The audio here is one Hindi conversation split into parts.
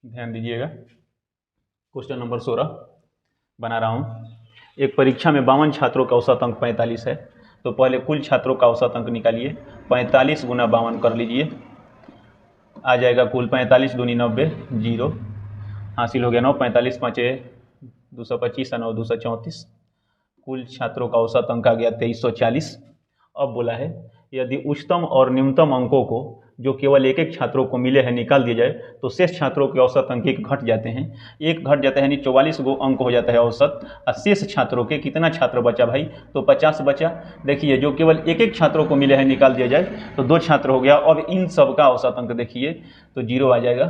ध्यान दीजिएगा, क्वेश्चन नंबर 16 बना रहा हूँ। एक परीक्षा में 52 छात्रों का औसत अंक 45 है, तो पहले कुल छात्रों का औसत अंक निकालिए। 45 गुना 52 कर लीजिए, आ जाएगा कुल 45 दूनी 90, 0 हासिल हो गया 9। 45 पाँचे 225 और 9 234। कुल छात्रों का औसत अंक आ गया 2340। अब बोला है यदि उच्चतम और न्यूनतम अंकों को जो केवल एक एक छात्रों को मिले हैं निकाल दिया जाए तो शेष छात्रों के औसत अंक एक घट जाते हैं। एक घट जाता है यानी 44 गो अंक हो जाता है औसत। और शेष छात्रों के कितना छात्र बचा भाई, तो 50 बचा। देखिए जो केवल एक एक छात्रों को मिले हैं निकाल दिया जाए तो 2 छात्र हो गया। अब इन सब का औसत अंक देखिए तो 0 आ जाएगा।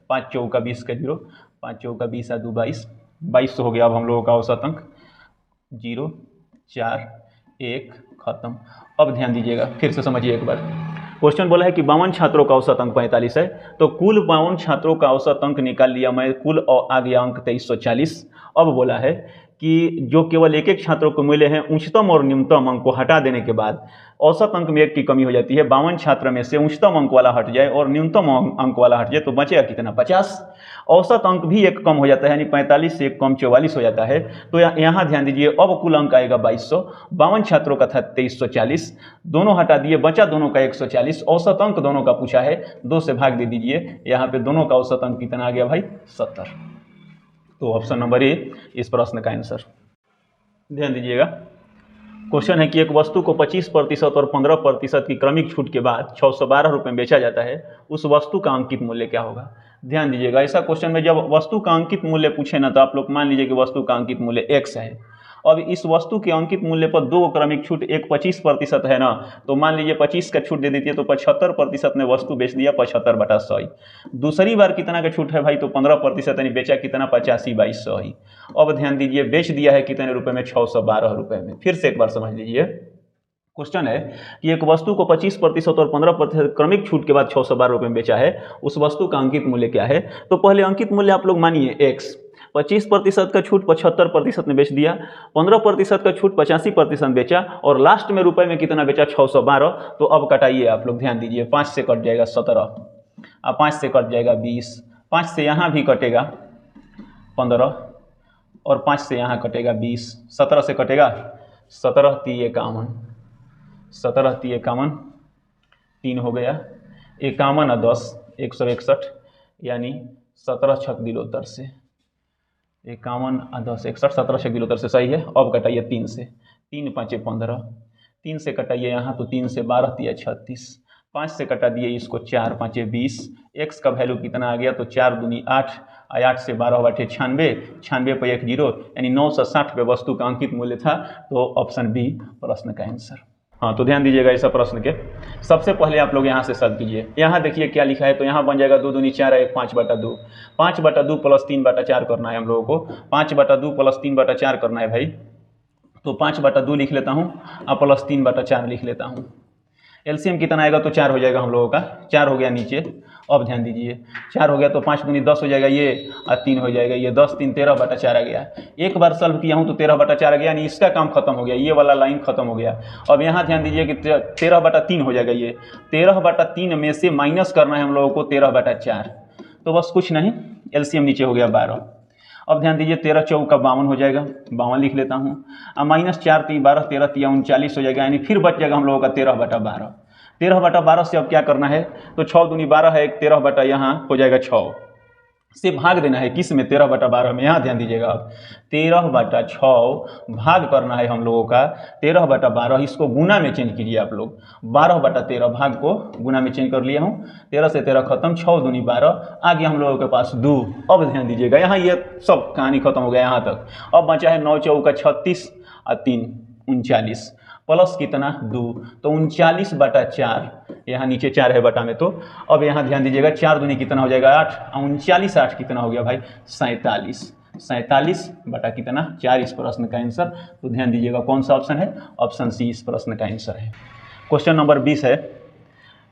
5 चौका 20 का 0, 5 चौका 20 और 2 22, 22 हो गया। अब हम लोगों का औसत अंक 0 4 1 खत्म। अब ध्यान दीजिएगा, फिर से समझिए एक बार। क्वेश्चन बोला है कि 52 छात्रों का औसत अंक 45 है, तो कुल 52 छात्रों का औसत अंक निकाल लिया मैं, कुल आ गया अंक 2340। अब बोला है कि जो केवल एक एक छात्रों को मिले हैं उच्चतम और न्यूनतम अंक को हटा देने के बाद औसत अंक में एक की कमी हो जाती है। 52 छात्र में से उच्चतम अंक वाला हट जाए और न्यूनतम अंक वाला हट जाए तो बचेगा कितना, 50। औसत अंक भी एक कम हो जाता है, यानी 45 से एक कम 44 हो जाता है। तो यहाँ ध्यान दीजिए, अब कुल अंक आएगा 2200। 52 छात्रों का था 2340, दोनों हटा दिए, बचा दोनों का 140। औसत अंक दोनों का पूछा है, 2 से भाग दे दीजिए। यहाँ पे दोनों का औसत अंक कितना आ गया भाई, 70। तो ऑप्शन नंबर ए इस प्रश्न का आंसर। ध्यान दीजिएगा, क्वेश्चन है कि एक वस्तु को 25% और 15% की क्रमिक छूट के बाद 612 रुपये में बेचा जाता है, उस वस्तु का अंकित मूल्य क्या होगा। ध्यान दीजिएगा, ऐसा क्वेश्चन में जब वस्तु का अंकित मूल्य पूछे ना, तो आप लोग मान लीजिए कि वस्तु का अंकित मूल्य x है। अब इस वस्तु के अंकित मूल्य पर 2 क्रमिक छूट, एक 25% है ना, तो मान लीजिए 25 का छूट दे देती है तो 75% ने वस्तु बेच दिया 75/100। दूसरी बार कितना का छूट है भाई, तो 15%, यानी बेचा कितना, 85/100 ही। अब ध्यान दीजिए, बेच दिया है कितने रुपए में, 612 रुपए में। फिर से एक बार समझ लीजिए, क्वेश्चन है कि एक वस्तु को 25% और 15% क्रमिक छूट के बाद 612 रुपये में बेचा है, उस वस्तु का अंकित मूल्य क्या है। तो पहले अंकित मूल्य आप लोग मानिए x, 25% का छूट 75% ने बेच दिया, 15% का छूट 85% बेचा, और लास्ट में रुपए में कितना बेचा, 612। तो अब कटाइए आप लोग, ध्यान दीजिए, 5 से कट जाएगा 17, अब 5 से कट जाएगा 20, 5 से यहाँ भी कटेगा 15, और 5 से यहाँ कटेगा 20, 17 से कटेगा 17 3 51, 17 3 51, 3 हो गया 51 और 10 161, यानी 17 छक दिलोतर से 51 और 10 61, 17 छक दिलोतर से सही है। अब कटाइए 3 से, 3 5 15, 3 से कटाइए यहाँ तो 3 से 12 3 36, 5 से कटा दिए इसको 4 5 20। x का वैल्यू कितना आ गया, तो 4 दूनी 8, 8 से 12 बटे 96, 96 पर 1 0, यानी 960 पे वस्तु का अंकित मूल्य था। तो ऑप्शन बी प्रश्न का आंसर। हाँ, तो ध्यान दीजिएगा, इस प्रश्न के सबसे पहले आप लोग यहाँ से सॉल्व कीजिए। यहाँ देखिए क्या लिखा है, तो यहाँ बन जाएगा 2 दूनी 4 1 5/2, 5/2 प्लस 3/4 करना है हम लोगों को। 5/2 प्लस 3/4 करना है भाई, तो 5/2 लिख लेता हूँ और प्लस 3/4 लिख लेता हूँ। एलसीएम कितना आएगा, तो 4 हो जाएगा हम लोगों का, 4 हो गया नीचे। अब ध्यान दीजिए, 4 हो गया तो 5 दूनी 10 हो जाएगा ये, और 3 हो जाएगा ये, 10 3 13/4 आ गया। एक बार सॉल्व किया हूँ तो 13/4 आ गया, यानी इसका काम खत्म हो गया, ये वाला लाइन खत्म हो गया। अब यहाँ ध्यान दीजिए कि 13/3 हो जाएगा ये, 13/3 में से माइनस करना है हम लोगों को 13/4, तो बस कुछ नहीं, एलसीएम नीचे हो गया 12। अब ध्यान दीजिए, 13 चौका 52 हो जाएगा, 52 लिख लेता हूँ, और माइनस 4 3 12, 13 3 39 हो जाएगा, यानी फिर बच जाएगा हम लोगों का 13/12। 13/12 से अब क्या करना है, तो 6 दूनी 12 है, 13 बटा यहाँ हो जाएगा 6 से भाग देना है किस में, 13/12 में। यहाँ ध्यान दीजिएगा, अब 13/6 भाग करना है हम लोगों का 13/12, इसको गुना में चेंज कीजिए आप लोग, 12/13 भाग को गुना में चेंज कर लिया हूँ। 13 से 13 खत्म, 6 दूनी 12, आ गया हम लोगों के पास 2। अब ध्यान दीजिएगा, यहाँ ये सब कहानी खत्म हो गया यहाँ तक। अब बचा है 9 चौका 36 और 3 39, प्लस कितना 2, तो 39/4, यहाँ नीचे 4 है बटा में। तो अब यहाँ ध्यान दीजिएगा, 4 दूनी कितना हो जाएगा 8, 39 8 कितना हो गया भाई, 47, 47 बटा कितना 4 इस प्रश्न का आंसर। तो ध्यान दीजिएगा कौन सा ऑप्शन है, ऑप्शन सी इस प्रश्न का आंसर है। क्वेश्चन नंबर 20 है,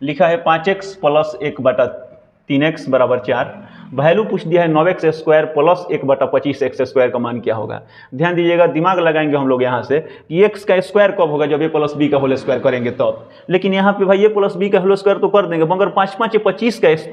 लिखा है 5x प्लस 1/3x = 4, वैल्यू पूछ दिया है 9x² प्लस 1/25x² का मान क्या होगा। ध्यान दीजिएगा, दिमाग लगाएंगे हम लोग यहाँ से कि x का स्क्वायर कब होगा, जब a प्लस बी का होल स्क्वायर करेंगे तब। लेकिन यहाँ पे भाई a प्लस बी का होल स्क्वायर तो कर देंगे, मगर 5 5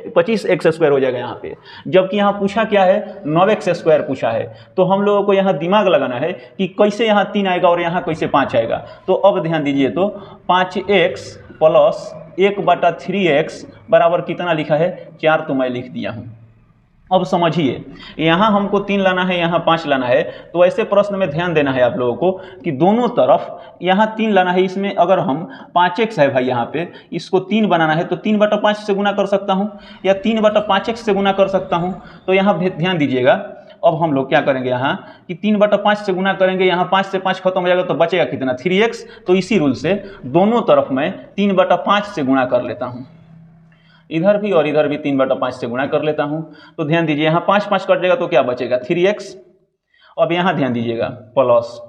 25x² हो जाएगा यहाँ पे, जबकि यहाँ पूछा क्या है 9x² पूछा है। तो हम लोगों को यहाँ दिमाग लगाना है कि कैसे यहाँ 3 आएगा और यहाँ कैसे 5 आएगा। तो अब ध्यान दीजिए, तो 5x प्लस 1/3x बराबर कितना लिखा है 4, तो मैं लिख दिया हूँ। अब समझिए, यहाँ हमको 3 लाना है, यहाँ 5 लाना है। तो ऐसे प्रश्न में ध्यान देना है आप लोगों को कि दोनों तरफ यहाँ 3 लाना है, इसमें अगर हम 5x है भाई यहाँ पे, इसको 3 बनाना है तो 3/5 से गुना कर सकता हूँ या 3/5x से गुना कर सकता हूँ। तो यहाँ ध्यान दीजिएगा, अब हम लोग क्या करेंगे यहाँ कि 3/5 से गुना करेंगे, यहाँ 5 से 5 खत्म हो जाएगा तो बचेगा कितना 3x। तो इसी रूल से दोनों तरफ मैं 3/5 से गुणा कर लेता हूँ, इधर भी और इधर भी 3/5 से गुणा कर लेता हूँ। तो ध्यान दीजिए, यहाँ 5 5 कट जाएगा तो क्या बचेगा 3x। अब यहाँ ध्यान दीजिएगा, प्लस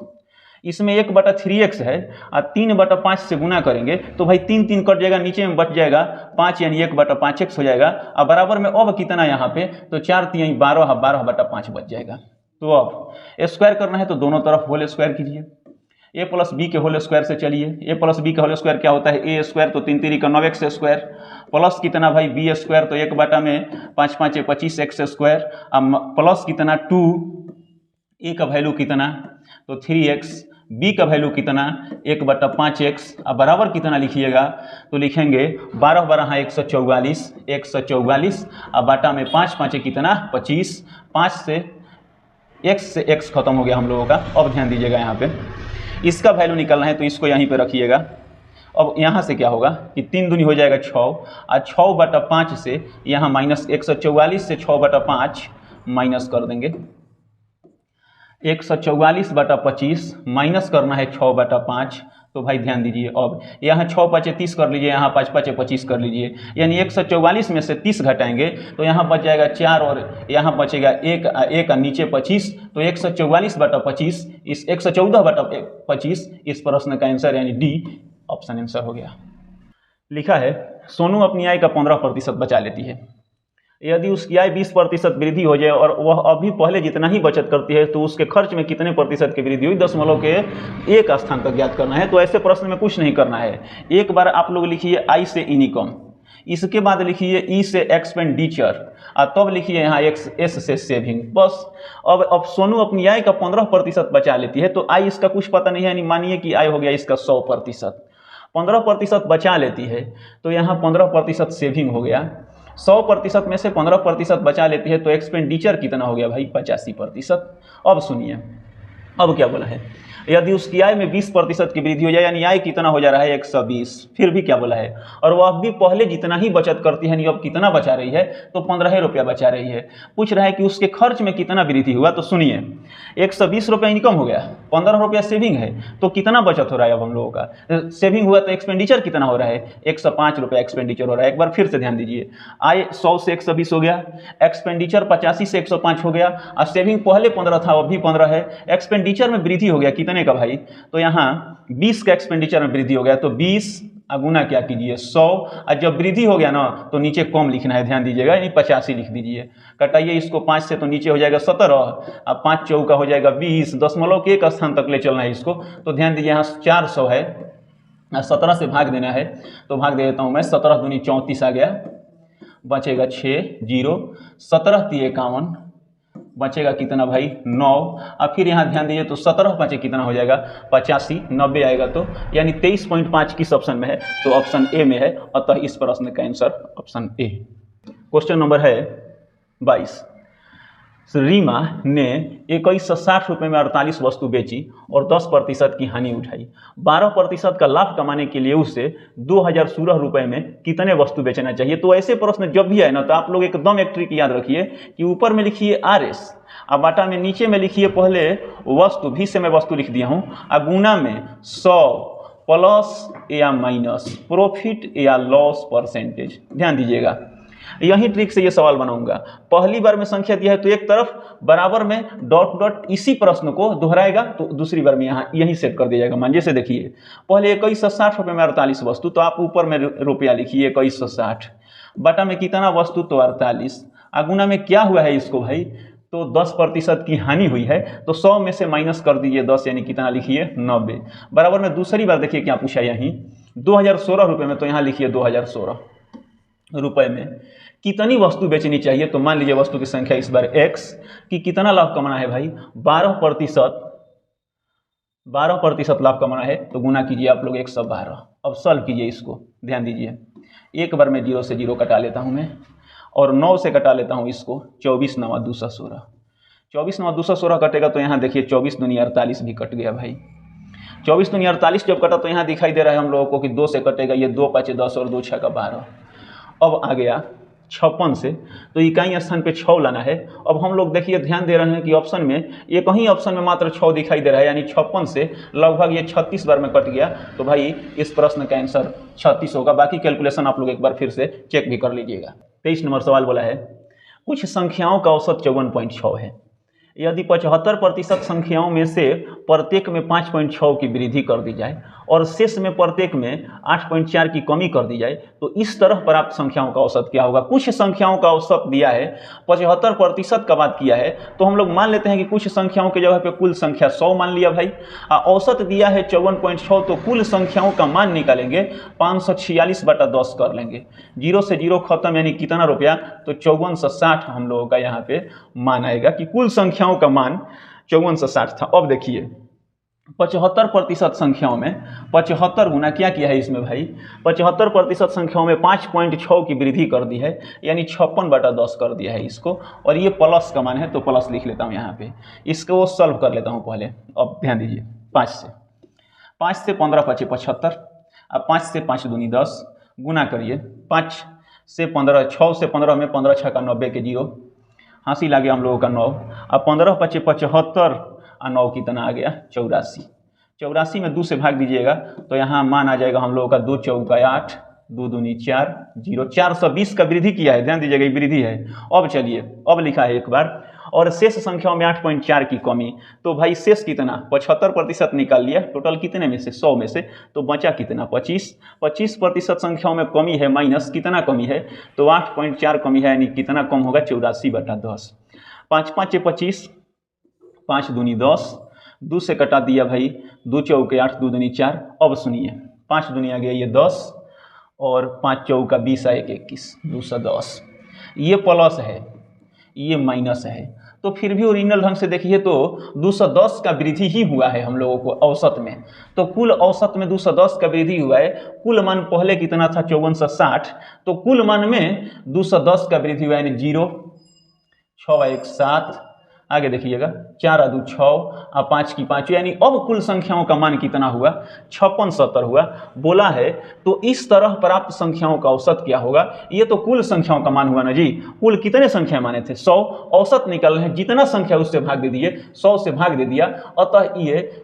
इसमें 1/3x है और 3/5 से गुना करेंगे तो भाई 3 3 कट जाएगा, नीचे में बच जाएगा 5 यानी 1/5x हो जाएगा। और बराबर में अब कितना यहाँ पे, तो 4 3 12 12/5 बच जाएगा। तो अब स्क्वायर करना है तो दोनों तरफ होल स्क्वायर कीजिए। a प्लस बी के होल स्क्वायर से चलिए, a प्लस बी का होल स्क्वायर क्या होता है a² तो 3 3 का 9x² प्लस कितना भाई b² तो 1/5 5 25x², प्लस कितना 2, a का वैल्यू कितना तो 3x, b का वैल्यू कितना 1/5x, अब बराबर कितना लिखिएगा तो लिखेंगे 12 12 144 144, अब बाटा में 5 5 कितना 25, 5 से x खत्म हो गया हम लोगों का। अब ध्यान दीजिएगा, यहाँ पे इसका वैल्यू निकालना है तो इसको यहीं पे रखिएगा। अब यहाँ से क्या होगा कि 3 दूनी हो जाएगा 6 और 6/5 से यहाँ माइनस 144 से 6/5 माइनस कर देंगे, 144/25 माइनस करना है 6/5। तो भाई ध्यान दीजिए, अब यहाँ 6 5 30 कर लीजिए, यहाँ 5 5 25 कर लीजिए, यानी 144 में से 30 घटाएंगे तो यहाँ बच जाएगा 4 और यहाँ बचेगा 1 नीचे 25। तो 144/25 इस 114/25 इस प्रश्न का आंसर यानी डी ऑप्शन आंसर हो गया। लिखा है सोनू अपनी आय का 15% बचा लेती है, यदि उसकी आय 20% वृद्धि हो जाए और वह अभी पहले जितना ही बचत करती है तो उसके खर्च में कितने प्रतिशत की वृद्धि हुई, दशमलव के 1 स्थान तक ज्ञात करना है। तो ऐसे प्रश्न में कुछ नहीं करना है, एक बार आप लोग लिखिए आई से इनकम, इसके बाद लिखिए ई से एक्सपेंडिचर और तब लिखिए यहाँ एस से सेविंग, बस। अब सोनू अपनी आय का 15% बचा लेती है, तो आय इसका कुछ पता नहीं है, यानी मानिए कि आय हो गया इसका 100%, 15% बचा लेती है तो यहाँ 15% सेविंग हो गया, 100% में से 15% बचा लेती है तो एक्सपेंडिचर कितना हो गया भाई 85%। अब सुनिए, अब क्या बोला है, यदि उसकी आय में 20% की वृद्धि हो जाए, यानी आय कितना हो जा रहा है 120, फिर भी क्या बोला है, और वह भी पहले जितना ही बचत करती है, यानी अब कितना बचा रही है तो 15 रुपया बचा रही है। पूछ रहा है कि उसके खर्च में कितना वृद्धि हुआ, तो सुनिए 120 रुपया इनकम हो गया, 15 रुपया सेविंग है, तो कितना बचत हो रहा है अब हम लोगों का, सेविंग हुआ तो एक्सपेंडिचर कितना हो रहा है 105 रुपया एक्सपेंडिचर हो रहा है। एक बार फिर से ध्यान दीजिए, आय 100 से 120 हो गया, एक्सपेंडिचर 85 से 105 हो गया, और सेविंग पहले 15 था अब भी 15 है, एक्सपेंडिचर में वृद्धि हो गया कितने का भाई, तो यहाँ 20 का एक्सपेंडिचर में वृद्धि हो गया, तो 20 गुना क्या कीजिए 100, और जब वृद्धि हो गया ना तो नीचे कम लिखना है, ध्यान दीजिएगा, यानी 85 लिख दीजिए। कटाइए इसको 5 से तो नीचे हो जाएगा 17, अब 5 चौका हो जाएगा 20, दशमलव के 1 स्थान तक ले चलना है इसको। तो ध्यान दीजिए यहाँ 400 है, 17 से भाग देना है, तो भाग दे देता हूँ मैं, 17 दूनी 34 आ गया, बचेगा 6 0, 17 × 51 बचेगा कितना भाई 9, अब फिर यहाँ ध्यान दीजिए तो 17 5 कितना हो जाएगा 85, 90 आएगा, तो यानी 23.5 किस ऑप्शन में है, तो ऑप्शन ए में है, अतः इस प्रश्न का answer option A. Question number है 22, रीमा ने 2160 रुपये में 48 वस्तु बेची और 10% की हानि उठाई, 12% का लाभ कमाने के लिए उसे 2016 रुपये में कितने वस्तु बेचना चाहिए। तो ऐसे प्रश्न जब भी आए ना तो आप लोग एकदम एक ट्रिक याद रखिए कि ऊपर में लिखिए RS, अब बाटा में नीचे में लिखिए पहले वस्तु, भी से मैं वस्तु लिख दिया हूँ, और गुना में 100 प्लस या माइनस प्रॉफिट या लॉस परसेंटेज। ध्यान दीजिएगा, यही ट्रिक से ये सवाल बनाऊंगा। पहली बार में संख्या दिया है तो एक तरफ बराबर में डॉट डॉट इसी प्रश्न को दोहराएगा, तो दूसरी बार में यहाँ यही सेट कर दिया जाएगा। मान जैसे देखिए पहले 2160 रुपये में 48 वस्तु, तो आप ऊपर में रुपया लिखिए 2160, बटा में कितना वस्तु तो 48, गुना में क्या हुआ है इसको भाई, तो 10% की हानि हुई है, तो 100 में से माइनस कर दीजिए 10, यानी कितना लिखिए 90। बराबर में दूसरी बार देखिए क्या पूछा यहीं 2016 रुपये में, तो यहाँ लिखिए 2016 रुपये में कितनी वस्तु बेचनी चाहिए। तो मान लीजिए वस्तु की संख्या इस बार x की कितना लाभ कमाना है भाई 12% लाभ कमाना है, तो गुना कीजिए आप लोग 112। अब सॉल्व कीजिए इसको, ध्यान दीजिए एक बार में 0 से 0 कटा लेता हूँ मैं, और 9 से कटा लेता हूँ इसको, 24 9 216, 24 9 216 कटेगा, तो यहाँ देखिए 24 दूनी 48 भी कट गया भाई। 24 दूनी 48 जब कटा तो यहाँ दिखाई दे रहा है हम लोगों को कि 2 से कटेगा, ये 2 5 10 और 2 6 12। अब आ गया 56 से, तो इकाई स्थान पे 6 लाना है। अब हम लोग देखिए ध्यान दे रहे हैं कि ऑप्शन में एक ही ऑप्शन में मात्र 6 दिखाई दे रहा है, यानी 56 से लगभग ये 36 बार में कट गया। तो भाई इस प्रश्न का आंसर 36 होगा। बाकी कैलकुलेशन आप लोग एक बार फिर से चेक भी कर लीजिएगा। 23 नंबर सवाल बोला है कुछ संख्याओं का औसत 54.6 है, यदि 75% संख्याओं में से प्रत्येक में 5.6 की वृद्धि कर दी जाए और शेष में प्रत्येक में 8.4 की कमी कर दी जाए, तो इस तरह प्राप्त संख्याओं का औसत क्या होगा। कुछ संख्याओं का औसत दिया है, 75% का बात किया है, तो हम लोग मान लेते हैं कि कुछ संख्याओं के जगह पे कुल संख्या 100 मान लिया भाई। औसत दिया है 54.6, तो कुल संख्याओं का मान निकालेंगे 546/10 कर लेंगे, 0 से 0 खत्म, यानी कितना रुपया, तो 5460 हम लोगों का यहाँ पे मान आएगा कि कुल संख्याओं का मान 5460 था। अब देखिए 75% संख्याओं में 75 गुना क्या किया है इसमें भाई, 75% संख्याओं में 5.6 की वृद्धि कर दी है, यानी 56/10 कर दिया है इसको, और ये प्लस का मान है तो प्लस लिख लेता हूँ यहाँ पे। इसको सॉल्व कर लेता हूँ पहले। अब ध्यान दीजिए 5 से 15 5 75, अब 5 से 5 दूनी 10, गुना करिए 5 से 15, 6 से 15 में 15 6 का 90 के 0, हासिल आ गया हम लोगों का 9। अब 15 5 75 और 9 कितना आ गया 84। 84 में 2 से भाग दीजिएगा तो यहाँ मान आ जाएगा हम लोगों का 2 चौका 8, 2 दूनी 4, 0, 420 का वृद्धि किया है, ध्यान दीजिएगा ये वृद्धि है। अब चलिए अब लिखा है एक बार, और शेष संख्याओं में 8.4 की कमी, तो भाई शेष कितना 75% निकाल लिया, टोटल कितने में से 100 में से, तो बचा कितना 25। 25% संख्याओं में कमी है, माइनस कितना कमी है, तो 8.4 कमी है, यानी कितना कम होगा 84/10। 5 5 25, 5 दूनी 10, 2 से कटा दिया भाई, 2 चौके 8, 2 दूनी 4। अब सुनिए 5 दूनी आ गया ये 10, और 5 चौका 20 1 21, 210। ये प्लस है ये माइनस है, तो फिर भी ओरिजिनल ढंग से देखिए तो 210 का वृद्धि ही हुआ है हम लोगों को औसत में, तो कुल औसत में 210 का वृद्धि हुआ है। कुल मान पहले कितना था 5460, तो कुल मान में 210 का वृद्धि हुआ, यानी 0 6 1 7, आगे देखिएगा 4 2 6 और 5 की 5, यानी अब कुल संख्याओं का मान कितना हुआ 5670 हुआ। बोला है तो इस तरह प्राप्त संख्याओं का औसत क्या होगा, ये तो कुल संख्याओं का मान हुआ ना जी, कुल कितने संख्या माने थे 100, औसत निकल रहे हैं, जितना संख्या उससे भाग दे दिए, 100 से भाग दे दिया, अतः ये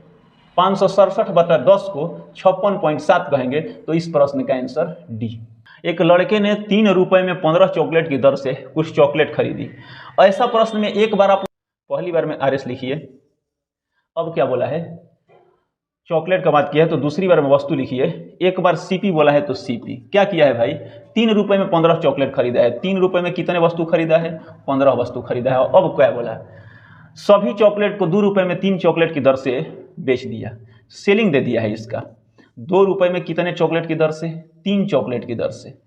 567/10 को 56.7 कहेंगे। तो इस प्रश्न का आंसर डी। एक लड़के ने 3 रुपए में 15 चॉकलेट की दर से कुछ चॉकलेट खरीदी। ऐसा प्रश्न में एक बार आप पहली बार में RS लिखिए, अब क्या बोला है चॉकलेट का बात किया है, तो दूसरी बार में वस्तु लिखिए। एक बार CP बोला है तो CP क्या किया है भाई, 3 रुपए में 15 चॉकलेट खरीदा है। 3 रुपए में कितने वस्तु खरीदा है 15 वस्तु खरीदा है। अब क्या बोला सभी चॉकलेट को 2 रुपए में 3 चॉकलेट की दर से बेच दिया, सेलिंग दे दिया है इसका। 2 रुपए में कितने चॉकलेट की दर से 3 चॉकलेट की दर से।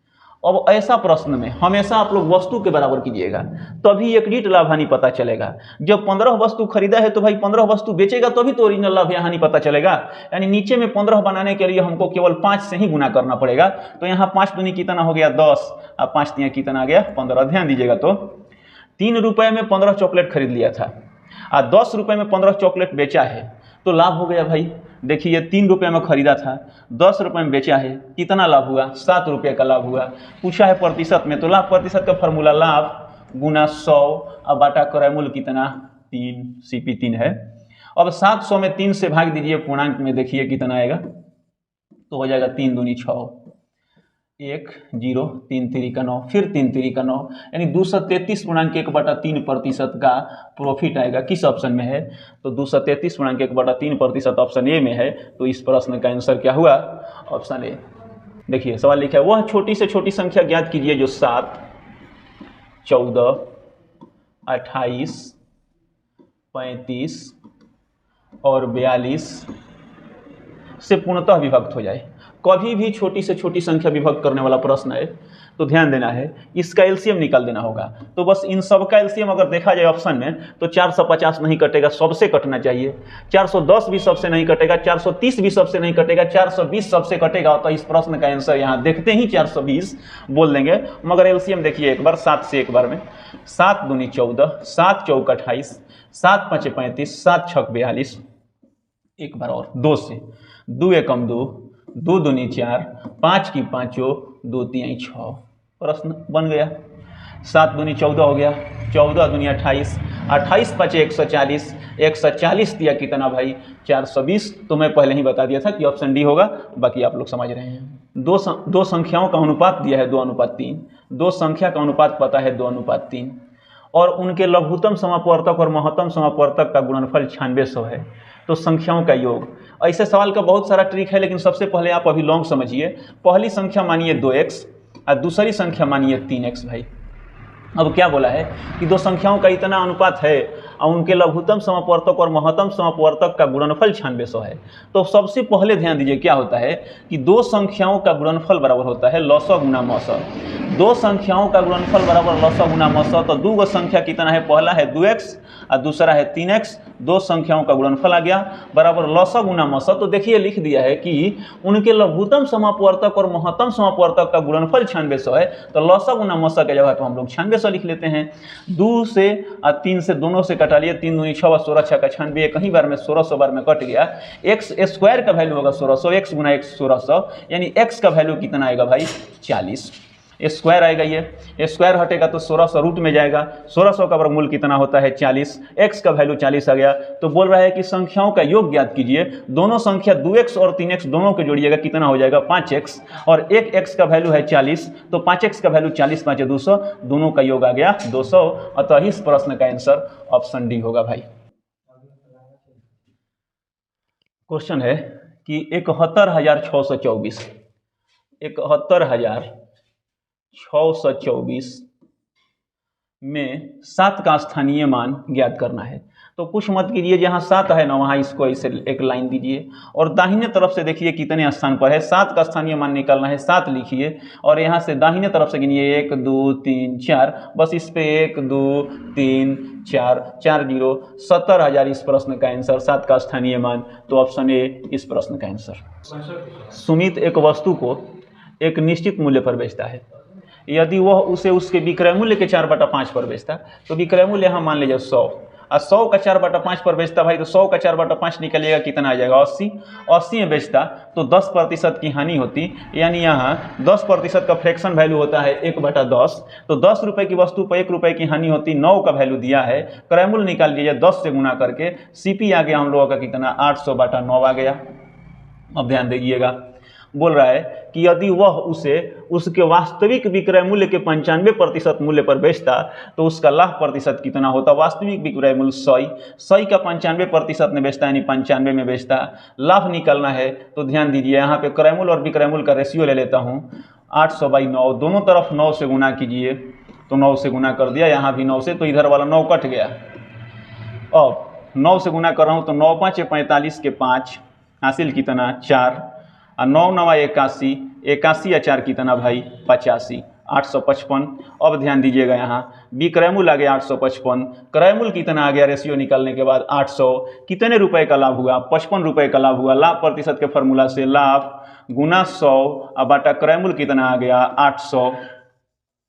अब ऐसा प्रश्न में हमेशा आप लोग वस्तु के बराबर कीजिएगा, तभी एक रीट लाभ हानि पता चलेगा। जब 15 वस्तु खरीदा है तो भाई 15 वस्तु बेचेगा तभी तो ओरिजिनल लाभ या हानि पता चलेगा। यानी नीचे में 15 बनाने के लिए हमको केवल 5 से ही गुना करना पड़ेगा। तो यहाँ 5 दूनी कितना हो गया 10, अब 5 तिया कितना आ गया 15। ध्यान दीजिएगा तो 3 रुपए में 15 चॉकलेट खरीद लिया था और 10 रुपए में 15 चॉकलेट बेचा है, तो लाभ हो गया भाई। देखिए 3 रुपये में खरीदा था, 10 रुपये में बेचा है, कितना लाभ हुआ 7 रुपये का लाभ हुआ। पूछा है प्रतिशत में, तो लाभ प्रतिशत का फॉर्मूला लाभ गुना 100 और बाटा क्रय मूल्य कितना 3, CP 3 है। अब 700 में 3 से भाग दीजिए पूर्णांक में, देखिए कितना आएगा, तो हो जाएगा 3 दूनी 6, 1 0, 3 3 का 9, फिर 3 3 का 9, यानी 233.1/3% का प्रॉफिट आएगा। किस ऑप्शन में है, तो 233.1/3% ऑप्शन ए में है। तो इस प्रश्न का आंसर क्या हुआ ऑप्शन ए। देखिए सवाल लिखा है वह छोटी से छोटी संख्या ज्ञात कीजिए जो 7, 14, 28, 35 और 42 से पूर्णतः विभक्त हो जाए। कभी भी छोटी से छोटी संख्या विभक्त करने वाला प्रश्न है तो ध्यान देना है, इसका एलसीएम निकाल देना होगा। तो बस इन सब का एलसीएम अगर देखा जाए ऑप्शन में तो 450 नहीं कटेगा, सबसे कटना चाहिए। 410 भी सबसे नहीं कटेगा, 430 भी सबसे नहीं कटेगा, 420 सबसे कटेगा। तो इस प्रश्न का आंसर यहाँ देखते ही 420 बोल देंगे। मगर एलसीएम देखिए एक बार, 7 से एक बार में 7 दूनी 14, 7 चौक 28, 7 पाँच 35, 7 छक 42। एक बार और 2 से, 2 एकम 2, 2 दूनी 4, 5 की 5, 2 3 6। प्रश्न बन गया। 7 दूनी 14 हो गया, 14 दूनी 28, 28 पाँच 140, 140 दिया कितना भाई 420। तो मैं पहले ही बता दिया था कि ऑप्शन डी होगा, बाकी आप लोग समझ रहे हैं। दो संख्याओं का अनुपात दिया है 2:3, दो संख्या का अनुपात पता है 2:3 और उनके लघुत्तम समापवर्तक और महत्तम समापवर्तक का गुणनफल 9600 है। तो संख्याओं का योग, ऐसे सवाल का बहुत सारा ट्रिक है, लेकिन सबसे पहले आप अभी लॉन्ग समझिए। पहली संख्या मानिए 2x और दूसरी संख्या मानिए 3x भाई। अब क्या बोला है कि दो संख्याओं का इतना अनुपात है और उनके लघुत्तम समापवर्तक और महत्तम समापवर्तक का गुणनफल 9600 है। तो सबसे पहले ध्यान दीजिए क्या होता है कि दो संख्याओं का गुणनफल बराबर होता है लसअ गुना मसअ। दो संख्याओं का गुणनफल बराबर लसअ गुना मसअ। तो दो संख्या कितना है, पहला है 2x और दूसरा है 3x। दो संख्याओं का गुणनफल आ गया बराबर लसअ गुना मसअ। तो देखिए लिख दिया है कि उनके लघुत्तम समापवर्तक और महत्तम समापवर्तक का गुणनफल 9600 है। तो लसअ गुना मसअ के जगह तो हम लोग 9600 लिख लेते हैं। 2 से और 3 से दोनों से कटा लिए, 3 दूनी 6 16 6 का 96, कहीं बार में 1600 बार में कट गया। एक्स स्क्वायर का वैल्यू होगा 1600, x गुना x 1600, यानी x का वैल्यू कितना आएगा भाई 40। स्क्वायर आएगा, ये स्क्वायर हटेगा तो 1600 रूट में जाएगा। 1600 का वर्गमूल कितना होता है 40, x का वैल्यू 40 आ गया। तो बोल रहा है कि संख्याओं का योग ज्ञात कीजिए। दोनों संख्या 2x और 3x दोनों को जोड़िएगा, कितना हो जाएगा 5x, और एक x का वैल्यू है 40, तो 5x का वैल्यू 40 5 200, दोनों का योग आ गया 200। अतः इस प्रश्न का आंसर ऑप्शन डी होगा भाई। क्वेश्चन है कि 71,624 में 7 का स्थानीय मान ज्ञात करना है। तो कुछ मत कीजिए, जहाँ 7 है ना वहाँ इसको ऐसे एक लाइन दीजिए और दाहिने तरफ से देखिए कितने स्थान पर है। 7 का स्थानीय मान निकालना है, 7 लिखिए और यहाँ से दाहिने तरफ से गिनिए 1 2 3 4, बस इस पे 1 2 3 4 4 0, 70,000 इस प्रश्न का आंसर, 7 का स्थानीय मान। तो ऑप्शन ए इस प्रश्न का आंसर। सुमित एक वस्तु को एक निश्चित मूल्य पर बेचता है। यदि वह उसे उसके विक्रय मूल्य के 4/5 पर बेचता, तो विक्रय मूल्य यहाँ मान लीजिए 100 और 100 का 4/5 पर बेचता भाई, तो 100 का 4/5 निकलिएगा कितना आ जाएगा 80। 80 में बेचता तो 10% की हानि होती, यानी यहाँ 10% का फ्रैक्शन वैल्यू होता है 1/10। तो 10 रुपये की वस्तु पर 1 रुपये की हानि होती, 9 का वैल्यू दिया है, क्रय मूल्य निकाल लीजिए 10 से गुना करके, सीपी आ गया हम लोगों का कितना 800/9 आ गया। अब ध्यान दीजिएगा, बोल रहा है कि यदि वह उसे उसके वास्तविक विक्रय मूल्य के 95% मूल्य पर बेचता तो उसका लाभ प्रतिशत कितना होता। वास्तविक विक्रय मूल्य 100 का 95% में बेचता, यानी 95 में बेचता। लाभ निकालना है तो ध्यान दीजिए, यहाँ पे क्रय मूल्य और विक्रय मूल्य का रेशियो ले लेता हूँ। 800/9, दोनों तरफ 9 से गुना कीजिए, तो 9 से गुना कर दिया, यहाँ भी 9 से, तो इधर वाला 9 कट गया। अब 9 से गुना कर रहा हूँ तो 9 5 45 के 5, हासिल कितना 4, और 9 9 81, 81 या 4 कितना भाई 85, 855। अब ध्यान दीजिएगा, यहाँ विक्रय मूल्य आ गया 855, क्रय मूल्य कितना आ गया रेशियो निकालने के बाद 800, कितने रुपए का लाभ हुआ 55 रुपए का लाभ हुआ। लाभ प्रतिशत के फॉर्मूला से लाभ गुना 100 और बाटा क्रय मूल्य कितना आ गया 800,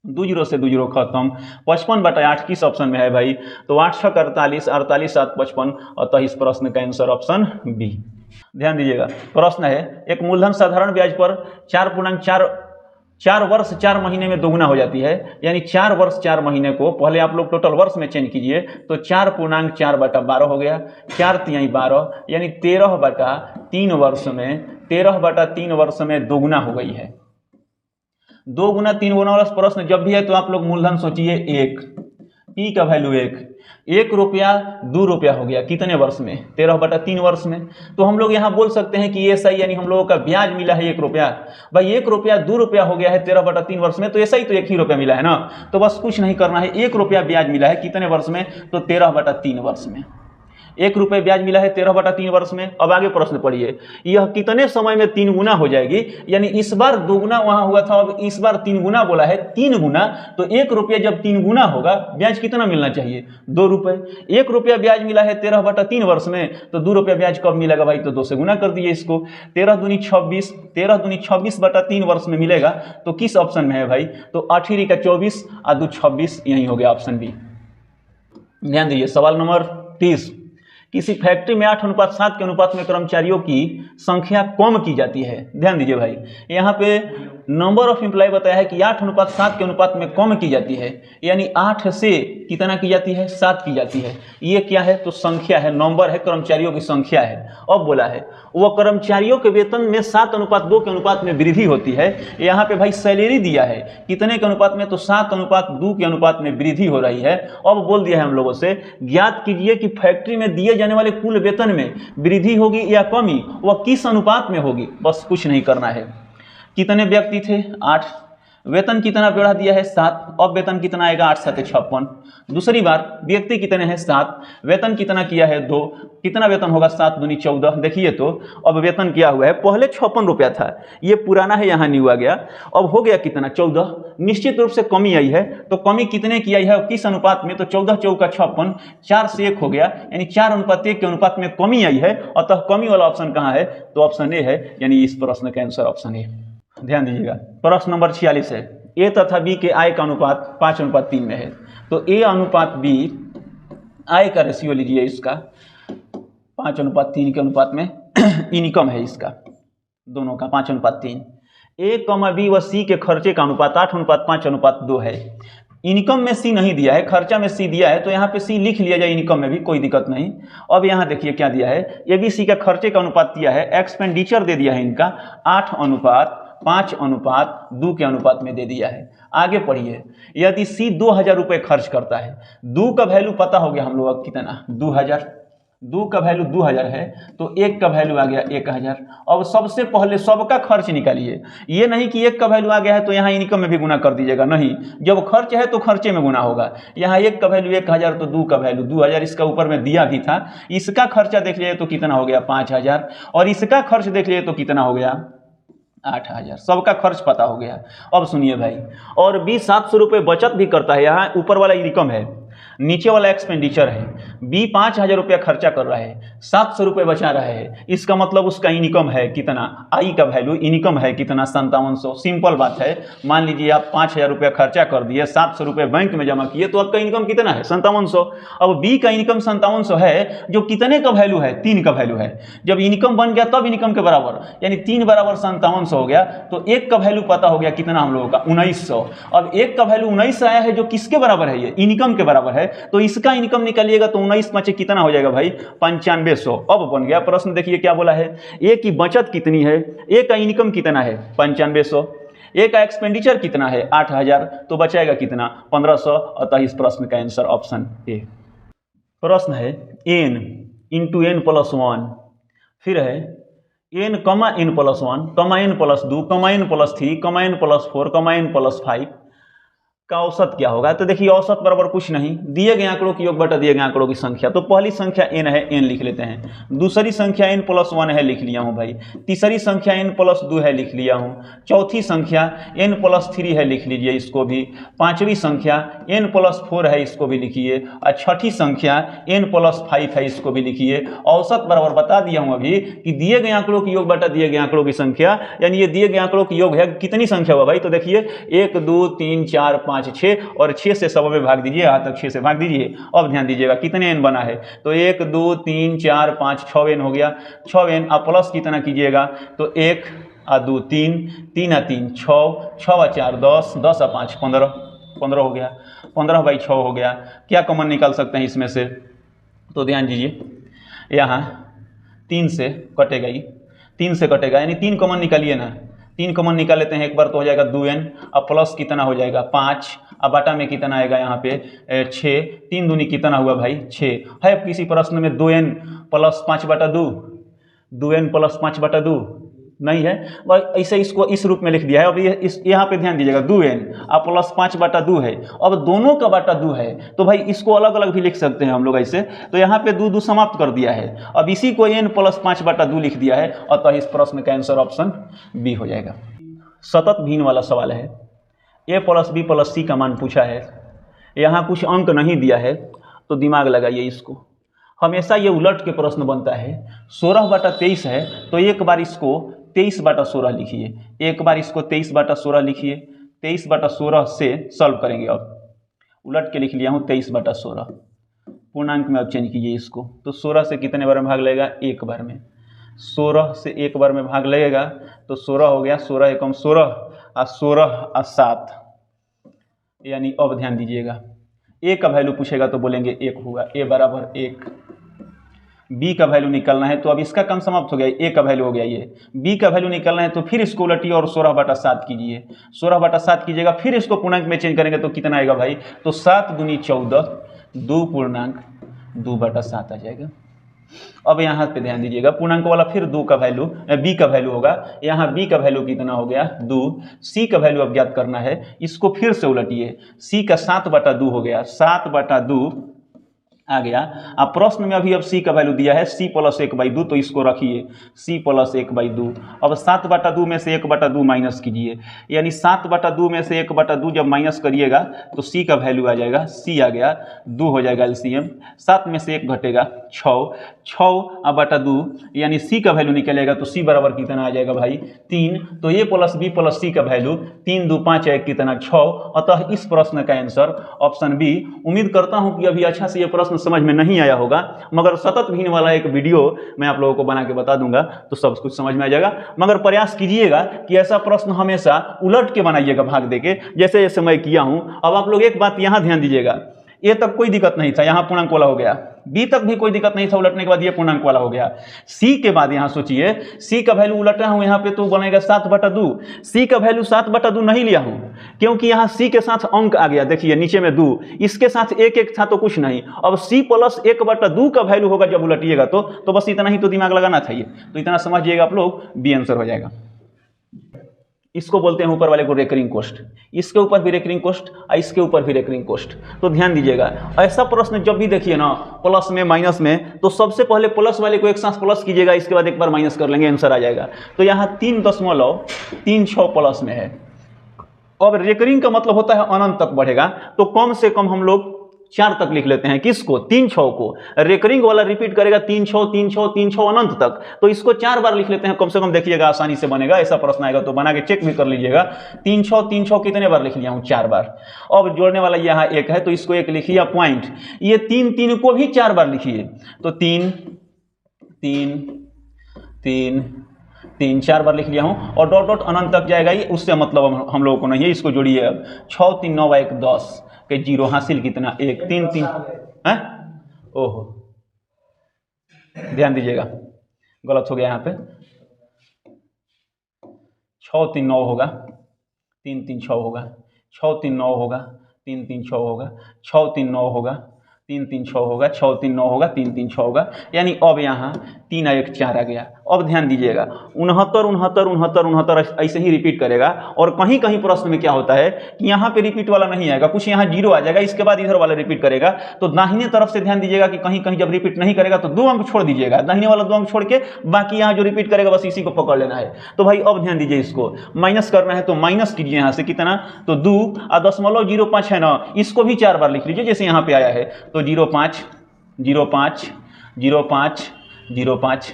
2 0 से 2 0 खत्म। 55/8 किस ऑप्शन में है भाई, तो 8 6 48, 48 7 55, अतः इस प्रश्न का आंसर ऑप्शन बी। ध्यान दीजिएगा, प्रश्न है एक मूलधन साधारण ब्याज पर 4 वर्ष 4 महीने में दोगुना हो जाती है, यानी 4 वर्ष 4 महीने को पहले आप लोग टोटल वर्ष में चेंज कीजिए, तो 4.4/12 हो गया, 4 तिहाई 12, यानी 13/3 वर्ष में 13/3 वर्ष में दोगुना हो गई है। 2 गुना 3 गुना वाला प्रश्न जब भी है तो आप लोग मूलधन सोचिए 1, पी का वैल्यू 1 रुपया 2 रुपया हो गया कितने वर्ष में? 13/3 वर्ष में। तो हम लोग यहाँ बोल सकते हैं कि SI यानी हम लोगों का ब्याज मिला है 1 रुपया। भाई 1 रुपया 2 रुपया हो गया है 13/3 वर्ष में, तो SI तो 1 ही रुपया मिला है ना। तो बस कुछ नहीं करना है, 1 रुपया ब्याज मिला है कितने वर्ष में? तो 13/3 वर्ष में। 1 रुपये ब्याज मिला है 13/3 वर्ष में। अब आगे प्रश्न पढ़िए, यह कितने समय में 3 गुना हो जाएगी? यानी इस बार 2 गुना वहां हुआ था, अब इस बार 3 गुना बोला है, 3 गुना। तो 1 रुपया जब 3 गुना होगा ब्याज कितना मिलना चाहिए? 2 रुपये। 1 रुपया ब्याज मिला है 13/3 वर्ष में, तो 2 रुपया ब्याज कब मिलेगा भाई? तो 2 से गुना कर दिए इसको। 13 दूनी 26, 13 दूनी 26/3 वर्ष में मिलेगा। तो किस ऑप्शन में है भाई? तो 8 का 24 और 2 26, यही हो गया ऑप्शन बी। ध्यान दीजिए सवाल नंबर 30, किसी फैक्ट्री में 8:7 के अनुपात में कर्मचारियों की संख्या कम की जाती है। ध्यान दीजिए भाई, यहाँ पे नंबर ऑफ एम्प्लॉय बताया है कि 8:7 के अनुपात में कम की जाती है, यानी 8 से कितना की जाती है? 7 की जाती है। ये क्या है? तो संख्या है, नंबर है, कर्मचारियों की संख्या है। अब बोला है वो कर्मचारियों के वेतन में 7:2 के अनुपात में वृद्धि होती है। यहाँ पे भाई सैलरी दिया है कितने के अनुपात में? तो 7:2 के अनुपात में वृद्धि हो रही है। अब बोल दिया है हम लोगों से ज्ञात कीजिए कि फैक्ट्री में दिए जाने वाले कुल वेतन में वृद्धि होगी या कमी, वह किस अनुपात में होगी? बस कुछ नहीं करना है। कितने व्यक्ति थे? 8। वेतन कितना बढ़ा दिया है? 7। अब वेतन कितना आएगा? 8 7 56। दूसरी बार व्यक्ति कितने हैं? 7। वेतन कितना किया है? 2। कितना वेतन होगा? 7 दूनी 14। देखिए तो अब वेतन क्या हुआ है? पहले 56 रुपया था, ये पुराना है, यहाँ न्यू आ गया। अब हो गया कितना? 14। निश्चित रूप से कमी आई है, तो कमी कितने की आई है? किस अनुपात में? तो 14 चौका 56, 4 से 1 हो गया, यानी 4:1 के अनुपात में कमी आई है। अतः कमी वाला ऑप्शन कहाँ है? तो ऑप्शन ए है, यानी इस प्रश्न का आंसर ऑप्शन ए। ध्यान दीजिएगा प्रश्न नंबर 46 है, ए तथा बी के आय का अनुपात 5:3 में है। तो ए अनुपात बी, आय का रेशियो लीजिए इसका 5:3 के अनुपात में इनकम है इसका, दोनों का 5:3। ए कमा बी व सी के खर्चे का अनुपात 8:5:2 है। इनकम में सी नहीं दिया है, खर्चा में सी दिया है, तो यहाँ पे सी लिख लिया जाए इनकम में भी, कोई दिक्कत नहीं। अब यहाँ देखिए क्या दिया है, ए बी सी का खर्चे का अनुपात दिया है, एक्सपेंडिचर दे दिया है इनका 8:5:2 के अनुपात में दे दिया है। आगे पढ़िए, यदि सी 2000 रुपये खर्च करता है, 2 का वैल्यू पता हो गया हम लोग अब कितना? 2000। 2 का वैल्यू 2000 है, तो 1 का वैल्यू आ गया 1000। अब सबसे पहले सबका खर्च निकालिए, ये नहीं कि 1 का वैल्यू आ गया है तो यहाँ इनकम में भी गुना कर दीजिएगा, नहीं, जब खर्च है तो खर्चे में गुना होगा। यहाँ 1 का वैल्यू 1000, तो 2 का वैल्यू 2000, इसका ऊपर में दिया भी था। इसका खर्चा देख लीजिए तो कितना हो गया? 5000, और इसका खर्च देख लीजिए तो कितना हो गया? 8000। सबका खर्च पता हो गया। अब सुनिए भाई, और बी 700 रुपये बचत भी करता है, यहाँ ऊपर वाला इनकम है, नीचे वाला एक्सपेंडिचर है। बी 5000 रुपया खर्चा कर रहा है, 700 रुपये बचा रहा है, इसका मतलब उसका इनकम है कितना? आई का वैल्यू इनकम है कितना? 5700। सिंपल बात है, मान लीजिए आप 5000 रुपया खर्चा कर दिए, 700 रुपये बैंक में जमा किए, तो आपका इनकम कितना है? 5700। अब बी का इनकम 5700 है, जो कितने का वैल्यू है? 3 का वैल्यू है। जब इनकम बन गया तब इनकम के बराबर, यानी 3 बराबर 5700 हो गया, तो 1 का वैल्यू पता हो गया कितना हम लोगों का? 1900। अब 1 का वैल्यू 19 आया है, जो किसके बराबर है? ये इनकम के बराबर है, तो इसका इनकम निकालिएगा तो 19 5 कितना हो जाएगा भाई? 9500। अब बन गया प्रश्न। देखिए क्या बोला है, ए की बचत कितनी है, ए का इनकम कितना है? 9500, ए का एक्सपेंडिचर कितना है? 8000, तो बचाएगा कितना? 1500। अतः इस प्रश्न का आंसर ऑप्शन ए। प्रश्न है n इंटू n प्लस 1, फिर है n कमा n प्लस 1 कमा n प्लस 2 कमा n प्लस 3 कमा n प्लस 4 कमा n प्लस 5 का औसत क्या होगा? तो देखिए औसत बराबर कुछ नहीं, दिए गए आंकड़ों की योग बटा दिए गए आंकड़ों की संख्या। तो पहली संख्या n है, n लिख लेते हैं। दूसरी संख्या n प्लस 1 है, लिख लिया हूं भाई। तीसरी संख्या n प्लस 2 है, लिख लिया हूं। चौथी संख्या n प्लस 3 है, लिख लीजिए इसको भी। पांचवी संख्या n प्लस 4 है, इसको भी लिखिए। और छठी संख्या n प्लस 5 है, इसको भी लिखिए। औसत बराबर बता दिया हूं अभी कि दिए गए आंकड़ों की योग बटा दिए गए आंकड़ों की संख्या, यानी ये दिए गए आंकड़ों की योग है। कितनी संख्या हुआ भाई? तो देखिए 1 2 3 4 5 6, और 6 से सब में भाग दीजिए, यहाँ तक 6 से भाग दीजिए। अब ध्यान दीजिएगा कितने n बना है, तो 1 2 3 4 5 6 n हो गया। 6 n, अब प्लस कितना कीजिएगा, तो 1 और 2 3, 3 और 3 6, 6 और 4 10, 10 और 5 15, 15 हो गया। 15/6 हो गया। क्या कॉमन निकाल सकते हैं इसमें से? तो ध्यान दीजिए, यहाँ 3 से कटेगा, 3 से कटेगा, यानी 3 कॉमन निकालिए ना, 3 कॉमन निकाल लेते हैं एक बार तो हो जाएगा 2n, अब प्लस कितना हो जाएगा 5, अब बटा में कितना आएगा यहाँ पे 6, 3 दूनी कितना हुआ भाई 6 है। किसी प्रश्न में 2n प्लस 5/2, 2n प्लस 5/2 नहीं है, ऐसे इसको इस रूप में लिख दिया है। अब ये यहाँ पे ध्यान दीजिएगा 2n अब प्लस 5/2 है, अब दोनों का बटा 2 है तो भाई इसको अलग अलग भी लिख सकते हैं हम लोग ऐसे, तो यहाँ पे 2 समाप्त कर दिया है, अब इसी को n प्लस 5/2 लिख दिया है, अतः इस प्रश्न का आंसर ऑप्शन बी हो जाएगा। सतत भिन्न वाला सवाल है, a प्लस बी प्लस सी का मान पूछा है, यहाँ कुछ अंक नहीं दिया है तो दिमाग लगाइए इसको। हमेशा ये उलट के प्रश्न बनता है, 16/23 है तो एक बार इसको 23/16 लिखिए, एक बार इसको 23/16 लिखिए, 23/16 से सॉल्व करेंगे। अब उलट के लिख लिया हूँ 23/16, पूर्णांक में अब चेंज कीजिए इसको, तो 16 से कितने बार में भाग लगेगा, एक बार में। 16 से एक बार में भाग लगेगा तो 16 हो गया, 16 एकम 16 और 16 और 7, यानी अब ध्यान दीजिएगा a का वैल्यू पूछेगा तो बोलेंगे 1 होगा, a बराबर 1। b का वैल्यू निकालना है तो अब इसका काम समाप्त हो गया, a का वैल्यू हो गया ये, b का वैल्यू निकालना है तो फिर इसको उलटिए और 16/7 कीजिए, 16/7 कीजिएगा, फिर इसको पूर्णांक में चेंज करेंगे तो कितना आएगा भाई, तो 7 दूनी 14, 2 पूर्णांक 2/7 आ जाएगा। अब यहाँ पे ध्यान दीजिएगा पूर्णांक वाला फिर 2 का वैल्यू b का वैल्यू होगा, यहाँ b का वैल्यू कितना हो गया 2, c का वैल्यू अब ज्ञात करना है, इसको फिर से उलटिए, c का 7/2 हो गया, 7/2 आ गया। अब प्रश्न में अभी अब c का वैल्यू दिया है c प्लस 1/2, तो इसको रखिए c प्लस 1/2। अब 7/2 में से 1/2 माइनस कीजिए, यानी 7/2 में से 1/2 जब माइनस करिएगा तो c का वैल्यू आ जाएगा, c आ गया, 2 हो जाएगा एलसीएम, 7 में से 1 घटेगा 6/2, यानी c का वैल्यू निकलेगा तो c बराबर कितना आ जाएगा भाई 3। तो a plus b plus c का वैल्यू 3 2 5 है कितना 6, अतः इस प्रश्न का आंसर ऑप्शन बी। उम्मीद करता हूं कि अभी अच्छा से ये प्रश्न समझ में नहीं आया होगा, मगर सतत भिन्न वाला एक वीडियो मैं आप लोगों को बना के बता दूंगा तो सब कुछ समझ में आ जाएगा। मगर प्रयास कीजिएगा कि ऐसा प्रश्न हमेशा उलट के बनाइएगा भाग देके, जैसे जैसे मैं किया हूं। अब आप लोग एक बात यहां ध्यान दीजिएगा, ए तक कोई दिक्कत नहीं था, यहाँ पूर्णांक वाला हो गया, बी तक भी कोई दिक्कत नहीं था, उलटने के बाद ये पूर्णांक वाला हो गया। सी के बाद यहाँ सोचिए, सी का वैल्यू उलट रहा हूँ यहाँ पे तो बनेगा 7/2, सी का वैल्यू 7/2 नहीं लिया हूँ क्योंकि यहाँ सी के साथ अंक आ गया, देखिए नीचे में 2, इसके साथ 1 था तो कुछ नहीं। अब सी प्लस 1/2 का वैल्यू होगा जब उलटिएगा तो बस इतना ही तो दिमाग लगाना चाहिए, तो इतना समझिएगा आप लोग, बी आंसर हो जाएगा। इसको बोलते हैं ऊपर वाले को रेकरिंग कॉस्ट, इसके ऊपर भी रेकरिंग कॉस्ट और इसके ऊपर भी रेकरिंग कॉस्ट। तो ध्यान दीजिएगा, ऐसा प्रश्न जब भी देखिए ना प्लस में माइनस में, तो सबसे पहले प्लस वाले को एक साथ प्लस कीजिएगा, इसके बाद एक बार माइनस कर लेंगे, आंसर आ जाएगा। तो यहाँ 3.36 प्लस में है। अब रेकरिंग का मतलब होता है अनंत तक बढ़ेगा, तो कम से कम हम लोग 4 तक लिख लेते हैं। किसको? 3 6 को। रेकरिंग वाला रिपीट करेगा 3 6 3 6 3 6 अनंत तक, तो इसको 4 बार लिख लेते हैं कम से कम, देखिएगा आसानी से बनेगा। ऐसा प्रश्न आएगा तो बना के चेक भी कर लीजिएगा। 3 6 कितने बार लिख लिया हूं? 4 बार। अब जोड़ने वाला यहाँ 1 है तो इसको 1 लिखिए, पॉइंट ये 3 को भी 4 बार लिखिए, तो 3 3 3 3 4 बार लिख लिया हूं, और डॉट डॉट अनंत तक जाएगा, ये उससे मतलब हम लोगों को नहीं है। इसको जोड़िए, अब 6 3 9 1 10 के 0 हासिल कितना 1 3 3 है। ओहो, ध्यान दीजिएगा गलत हो गया यहाँ पे, 6 3 9 होगा, 3 3 6 होगा, 6 3 9 होगा, 3 3 6 होगा, 6 3 9 होगा, 3 3 6 होगा, 6 3 9 होगा, 3 3 6 होगा, यानी अब यहाँ 3 1 4 आ गया। अब ध्यान दीजिएगा 69 69 69 69 ऐसे ही रिपीट करेगा, और कहीं कहीं प्रश्न में क्या होता है कि यहाँ पे रिपीट वाला नहीं आएगा, कुछ यहाँ 0 आ जाएगा, इसके बाद इधर वाला रिपीट करेगा। तो दाहिने तरफ से ध्यान दीजिएगा कि कहीं कहीं जब रिपीट नहीं करेगा तो 2 अंक छोड़ दीजिएगा, दाहिने वाला 2 अंक छोड़ के बाकी यहाँ जो रिपीट करेगा बस इसी को पकड़ लेना है। तो भाई अब ध्यान दीजिए, इसको माइनस करना है तो माइनस कीजिए यहाँ से कितना, तो 2 और 0.05 है ना, इसको भी 4 बार लिख लीजिए जैसे यहाँ पे आया है, तो 0.5 0.5 0.5 0.5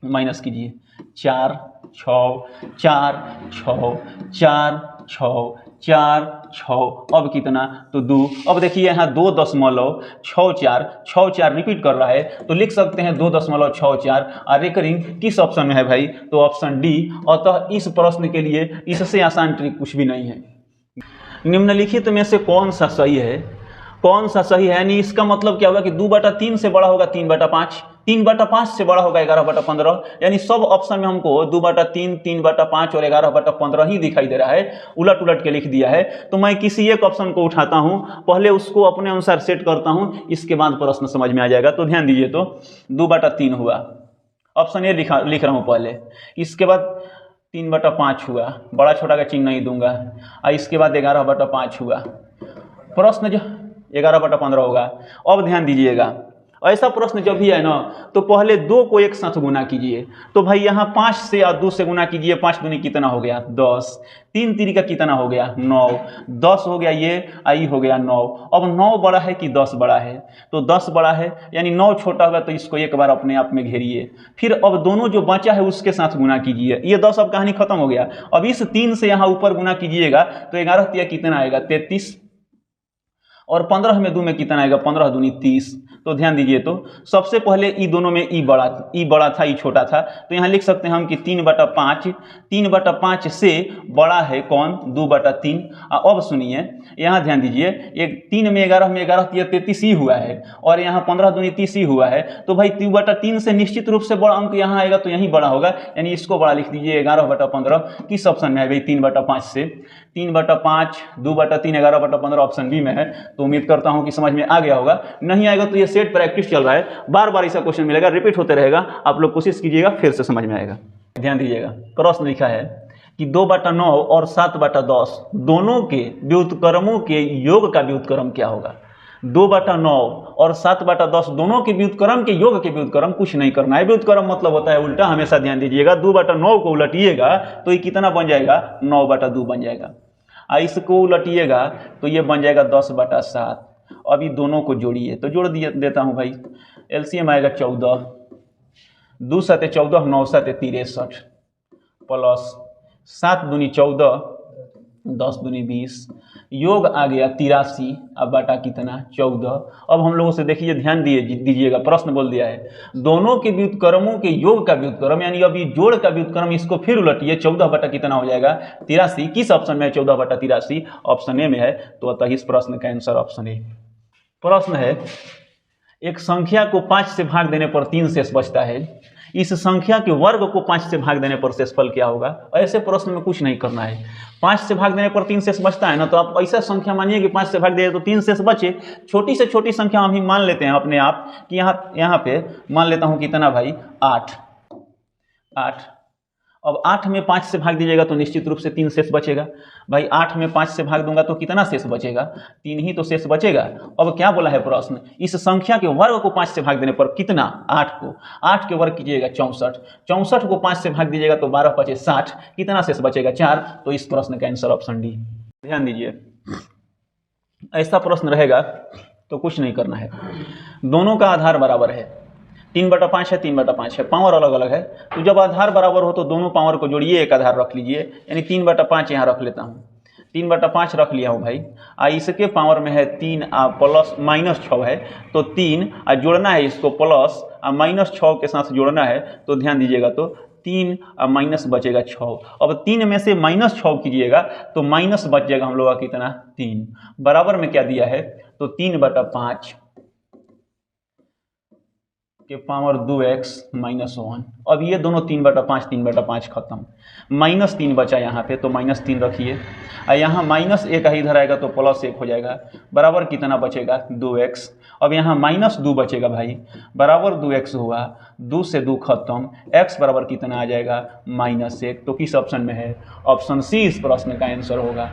माइनस कीजिए, 4 6 4 6 4 6 4 6, अब कितना, तो 2। अब देखिए यहाँ 2.64 रिपीट कर रहा है, तो लिख सकते हैं 2.64। और रेकरिंग किस ऑप्शन में है भाई, तो ऑप्शन डी। अतः इस प्रश्न के लिए इससे आसान ट्रिक कुछ भी नहीं है। निम्नलिखित में से कौन सा सही है, कौन सा सही है, यानी इसका मतलब क्या होगा कि 2/3 से बड़ा होगा 3/5, 3/5 से बड़ा होगा 11/15, यानी सब ऑप्शन में हमको 2/3, 3/5 और 11/15 ही दिखाई दे रहा है, उलट उलट के लिख दिया है। तो मैं किसी एक ऑप्शन को उठाता हूं, पहले उसको अपने अनुसार सेट करता हूं, इसके बाद प्रश्न समझ में आ जाएगा। तो ध्यान दीजिए, तो 2/3 हुआ, ऑप्शन ए लिख रहा हूं पहले। इसके बाद 3/5 हुआ, बड़ा छोटा का चिन्ह नहीं दूंगा, और इसके बाद 11/5 हुआ। प्रश्न जो 11/15 होगा। अब ध्यान दीजिएगा, ऐसा प्रश्न जब भी है ना, तो पहले 2 को एक साथ गुना कीजिए। तो भाई यहाँ 5 से और 2 से गुना कीजिए, 5 दूनी कितना हो गया 10, 3 तिरी का कितना हो गया 9, 10 हो गया ये, आई हो गया 9। अब 9 बड़ा है कि 10 बड़ा है? तो 10 बड़ा है, यानी 9 छोटा होगा, तो इसको एक बार अपने आप में घेरिए। फिर अब दोनों जो बचा है उसके साथ गुना कीजिए, ये 10 अब कहानी खत्म हो गया। अब इस 3 से यहाँ ऊपर गुना कीजिएगा, तो 11 तिया कितना आएगा 33, और 15 में 2 में कितना आएगा 15 दूनी 30। तो ध्यान दीजिए, तो सबसे पहले ई दोनों में ई बड़ा था, ई छोटा था, तो यहाँ लिख सकते हैं हम कि 3/5 से बड़ा है कौन 2/3। अब सुनिए, यहाँ ध्यान दीजिए, एक 3 में 11 33 ही हुआ है, और यहाँ 15 दूनी 30 ही हुआ है। तो भाई 2/3 से निश्चित रूप से बड़ा अंक यहाँ आएगा, तो यहीं बड़ा होगा, यानी इसको बड़ा लिख दीजिए 11/15। किस ऑप्शन में है भाई 3/5 से? 3/5, 2/3, 11/15 ऑप्शन बी में है। तो उम्मीद करता हूं कि समझ में आ गया होगा। नहीं आएगा तो ये सेट प्रैक्टिस चल रहा है, बार बार ऐसा क्वेश्चन मिलेगा, रिपीट होते रहेगा, आप लोग कोशिश कीजिएगा, फिर से समझ में आएगा। ध्यान दीजिएगा, प्रश्न लिखा है कि 2/9 और 7/10 दोनों के व्युत्क्रमों के योग का व्युत्क्रम क्या होगा? 2/9 और 7/10 दोनों के व्युत्क्रम के योग के व्युत्क्रम कुछ नहीं करना है। व्युत्क्रम मतलब होता है उल्टा, हमेशा ध्यान दीजिएगा। 2/9 को उलटिएगा तो ये कितना बन जाएगा 9/2 बन जाएगा, और इसको उलटिएगा तो ये बन जाएगा 10/7। अभी दोनों को जोड़िए, तो जोड़ देता हूं भाई। एलसीएम आएगा 14, 2 7 14, 9 7 63, प्लस 7 दूनी 14, 10 दूनी 20, योग आ गया 83, अब बटा कितना 14। अब हम लोगों से देखिए, ध्यान दीजिएगा, प्रश्न बोल दिया है दोनों के व्युत्क्रमों के योग का व्युत्क्रम, यानी अभी जोड़ का व्युत्क्रम, इसको फिर उलटिए, 14 बटा कितना हो जाएगा 83। किस ऑप्शन में है 14/83? ऑप्शन ए में है। तो अतः इस प्रश्न का आंसर ऑप्शन ए। प्रश्न है, एक संख्या को 5 से भाग देने पर 3 शेष बचता है, इस संख्या के वर्ग को 5 से भाग देने पर शेषफल क्या होगा? ऐसे प्रश्न में कुछ नहीं करना है। 5 से भाग देने पर 3 शेष बचता है ना, तो आप ऐसा संख्या मानिए कि 5 से भाग दिए तो 3 शेष बचे। छोटी से छोटी संख्या हम ही मान लेते हैं अपने आप कि यहाँ पे मान लेता हूँ कितना भाई 8। अब 8 में 5 से भाग दीजिएगा तो निश्चित रूप से 3 शेष बचेगा। भाई 8 में 5 से भाग दूंगा तो कितना शेष बचेगा? 3 ही तो शेष बचेगा। अब क्या बोला है प्रश्न, इस संख्या के वर्ग को 5 से भाग देने पर कितना? 8 को, 8 के वर्ग कीजिएगा 64, 64 को 5 से भाग दीजिएगा तो 12 5 60, कितना शेष बचेगा 4। तो इस प्रश्न का आंसर ऑप्शन डी। ध्यान दीजिए, ऐसा प्रश्न रहेगा तो कुछ नहीं करना है, दोनों का आधार बराबर है, 3/5 है 3/5 है, पावर अलग अलग है। तो जब आधार बराबर हो तो दोनों पावर को जोड़िए, एक आधार रख लीजिए, यानी 3/5 यहाँ रख लेता हूँ, 3/5 रख लिया हूँ भाई। इसके पावर में है 3 प्लस -6 है, तो 3 जोड़ना है, इसको प्लस -6 के साथ जोड़ना है। तो ध्यान दीजिएगा, तो 3 माइनस बचेगा 6। अब 3 में से -6 कीजिएगा तो माइनस बच जाएगा हम लोग का कितना 3, बराबर में क्या दिया है तो 3/5 के पावर 2x -1। अब ये दोनों 3/5 खत्म, -3 बचा यहाँ पे, तो -3 रखिए, और यहाँ -1 इधर आएगा तो +1 हो जाएगा, बराबर कितना बचेगा 2x। अब यहाँ -2 बचेगा भाई, बराबर 2x हुआ, 2 से 2 खत्म, x बराबर कितना आ जाएगा -1। तो किस ऑप्शन में है? ऑप्शन सी इस प्रश्न का आंसर होगा।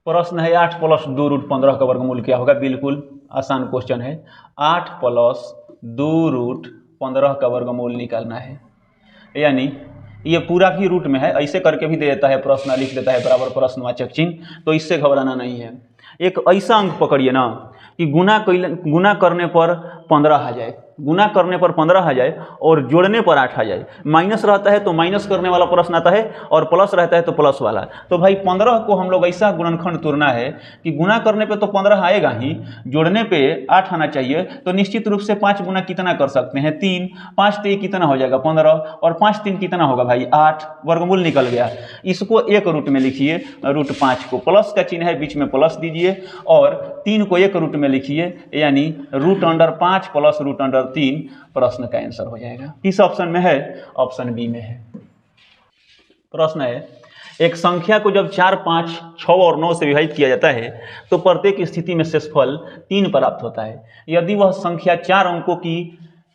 प्रश्न है 8 + 2 √15 का वर्गमूल क्या होगा? बिल्कुल आसान क्वेश्चन है, 8 + 2 √15 का वर्गमूल निकालना है, यानी ये पूरा भी रूट में है, ऐसे करके भी दे देता है प्रश्न, लिख देता है बराबर प्रश्नवाचक चिन्ह, तो इससे घबराना नहीं है। एक ऐसा अंक पकड़िए ना कि गुना करने पर 15 आ जाए, गुना करने पर 15 आ जाए और जोड़ने पर 8 आ जाए। माइनस रहता है तो माइनस करने वाला प्रश्न आता है, और प्लस रहता है तो प्लस वाला। तो भाई 15 को हम लोग ऐसा गुणनखंड तोड़ना है कि गुना करने पे तो 15 आएगा ही, जोड़ने पे 8 आना चाहिए। तो निश्चित रूप से 5 गुना कितना कर सकते हैं 3, 5 3 कितना हो जाएगा 15, और 5 3 कितना होगा भाई 8, वर्गमूल निकल गया। इसको एक रूट में लिखिए, √5 को प्लस का चिन्ह है बीच में प्लस दीजिए, और 3 को एक रूट में लिखिए, यानी √5 + √2 नंबर 3 प्रश्न का आंसर हो जाएगा। किस ऑप्शन में है? ऑप्शन बी में है। प्रश्न है, एक संख्या को जब 4, 5, 6 और 9 से विभाजित किया जाता है तो प्रत्येक स्थिति में शेषफल 3 प्राप्त होता है। यदि वह संख्या 4 अंकों की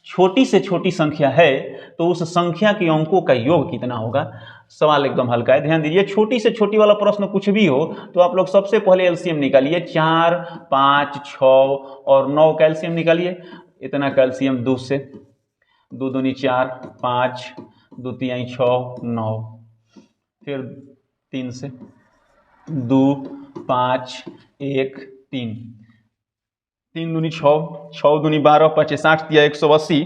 छोटी से छोटी संख्या है तो उस संख्या के अंकों का योग कितना होगा? सवाल एकदम हल्का है, ध्यान दीजिए। छोटी से छोटी वाला प्रश्न कुछ भी हो तो आप लोग सबसे पहले एलसीएम निकालिए। 4, 5, 6 और 9 का एलसीएम निकालिए। इतना का एलसीएम 2 से, 2 दूनी 4, 5, 2 तिहाई 6, 9, फिर 3 से, 2, 5, 1, 3, 3 दूनी 6, 6 दूनी 12, 5 60 दिया 180।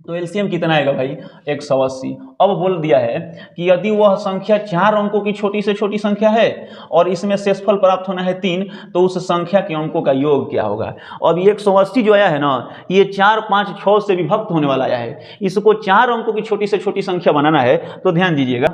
तो एलसीएम कितना आएगा भाई? 180। अब बोल दिया है कि यदि वह संख्या 4 अंकों की छोटी से छोटी संख्या है और इसमें शेषफल प्राप्त होना है 3, तो उस संख्या के अंकों का योग क्या होगा? अब ये 180 जो आया है ना, ये 4, 5, 6 से विभक्त होने वाला आया है। इसको 4 अंकों की छोटी से छोटी संख्या बनाना है तो ध्यान दीजिएगा,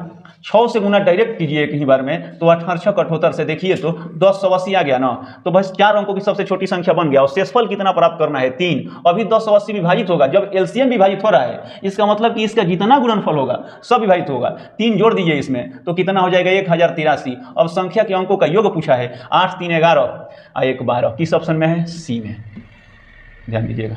6 से गुना डायरेक्ट कीजिए एक ही बार में, तो 18, 6, 78 से देखिए तो 1080 आ गया ना। तो बस 4 अंकों की सबसे छोटी संख्या बन गया और शेषफल कितना प्राप्त करना है? 3। अभी 1080 विभाजित होगा, जब एलसीएम विभाजित हो रहा है इसका मतलब कि इसका जितना गुणनफल होगा सब विभाजित होगा। 3 जोड़ दीजिए इसमें तो कितना हो जाएगा? 1083। अब संख्या के अंकों का योग पूछा है, 8, 3, 11 और 1, 12। किस ऑप्शन में है? सी में। ध्यान दीजिएगा।